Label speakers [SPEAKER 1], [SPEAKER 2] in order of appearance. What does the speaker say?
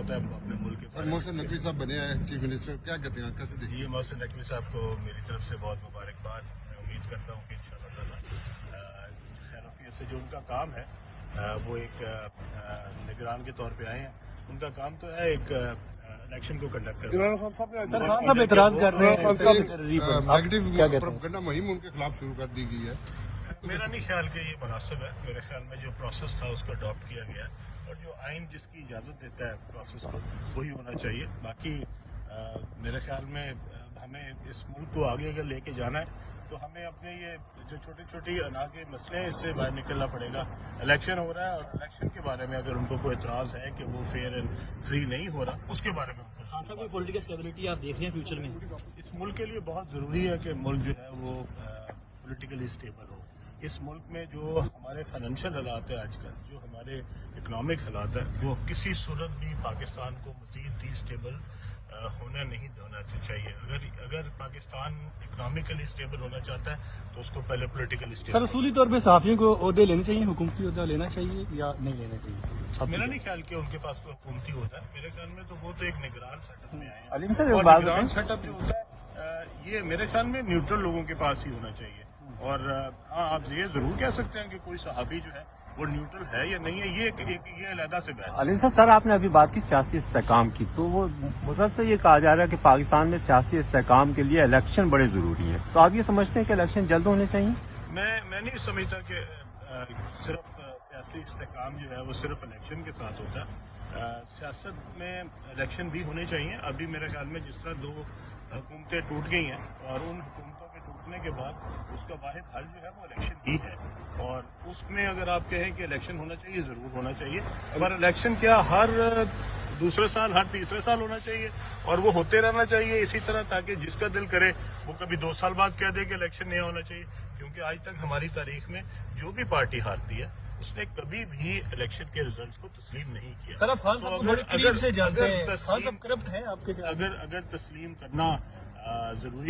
[SPEAKER 1] पता है अपने मुल्क के
[SPEAKER 2] सर मोहसिन नकवी साहब बने हैं चीफ मिनिस्टर, क्या कहते हैं, कैसे देखिए?
[SPEAKER 1] ये मोहसिन नकवी साहब को मेरी तरफ से बहुत मुबारकबाद। मैं उम्मीद करता हूँ कि इंशाअल्लाह ताला खैरियत से जो उनका काम है वो एक निगरान के तौर पे आए हैं। उनका काम तो है एक इलेक्शन को कंडक्ट करना।
[SPEAKER 3] सर खान साहब एतराज कर रहे हैं,
[SPEAKER 2] नेगेटिव प्रोपेगेंडा मुहिम उनके खिलाफ शुरू कर दी गई है।
[SPEAKER 1] मेरा नहीं ख्याल कि ये मुनासिब है। मेरे ख्याल में जो प्रोसेस था उसको अडॉप्ट किया गया और जो आइन जिसकी इजाज़त देता है प्रोसेस को वही होना चाहिए। बाकी मेरे ख्याल में हमें इस मुल्क को आगे अगर लेके जाना है तो हमें अपने ये जो छोटी छोटी अना के मसले हैं इससे बाहर निकलना पड़ेगा। इलेक्शन हो रहा है और इलेक्शन के बारे में अगर उनको कोई एतराज़ है कि वो फेयर एंड फ्री नहीं हो रहा, उसके बारे में उनको
[SPEAKER 3] खान साहब पॉलिटिकल स्टेबिलिटी आप देख रहे हैं फ्यूचर में?
[SPEAKER 1] इस मुल्क के लिए बहुत ज़रूरी है कि मुल्क जो है वो पोलिटिकली स्टेबल हो। इस मुल्क में जो हमारे फाइनेंशियल हालात है आजकल, जो हमारे इकनॉमिक हालात है, वो किसी सूरत भी पाकिस्तान को मज़ीद डिस्टेबल होना नहीं होना चाहिए। अगर पाकिस्तान इकनॉमिकली स्टेबल होना चाहता है तो उसको पहले पोलिटिकली स्टेबल।
[SPEAKER 3] सर उसूली तौर पे सहाफ़ियों को ओहदे लेने चाहिए, हुकूमती ओहदा लेना चाहिए या नहीं लेना चाहिए?
[SPEAKER 1] मेरा नहीं ख्याल कि उनके पास कोई हुकूमती होता है। मेरे ख्याल में तो वो तो एक निगरान सेटअप में आए हैं।
[SPEAKER 3] अलीम सर
[SPEAKER 1] और
[SPEAKER 3] बात
[SPEAKER 1] निगरान सेटअप जो होता है ये मेरे ख्याल में न्यूट्रल लोगों के पास ही होना चाहिए। और हाँ, आप ये जरूर कह सकते हैं कि कोई सहाफ़ी जो है वो न्यूट्रल है या नहीं है, ये अलहदा से बहस है।
[SPEAKER 4] अलीम सर आपने अभी बात की सियासी इस्तेहकाम की, तो वो मुसलसल ये कहा जा रहा है कि पाकिस्तान में सियासी इस्तेहकाम के लिए इलेक्शन बड़े जरूरी हैं, तो आप ये समझते हैं कि इलेक्शन जल्द होने चाहिए?
[SPEAKER 1] मैं नहीं समझता कि सिर्फ सियासी इस्तेहकाम जो है वो सिर्फ इलेक्शन के साथ होता है। सियासत में इलेक्शन भी होने चाहिए। अभी मेरे ख्याल में जिस तरह दो हुकूमतें टूट गई हैं और उन हुकूमतों के टूटने के बाद उसका वाहिद हल जो है वो इलेक्शन ही है। और उसमें अगर आप कहें कि इलेक्शन होना चाहिए, ज़रूर होना चाहिए। पर इलेक्शन क्या हर दूसरे साल, हर तीसरे साल होना चाहिए और वो होते रहना चाहिए इसी तरह, ताकि जिसका दिल करे वो कभी 2 साल बाद कह दे कि इलेक्शन नहीं होना चाहिए। क्योंकि आज तक हमारी तारीख में जो भी पार्टी हारती है उसने कभी भी इलेक्शन के रिजल्ट्स को तस्लीम नहीं किया।
[SPEAKER 3] सर आप खान साहब बड़े करीब से जानते हैं, खान साहब करप्ट हैं आपके?
[SPEAKER 1] अगर तस्लीम करना जरूरी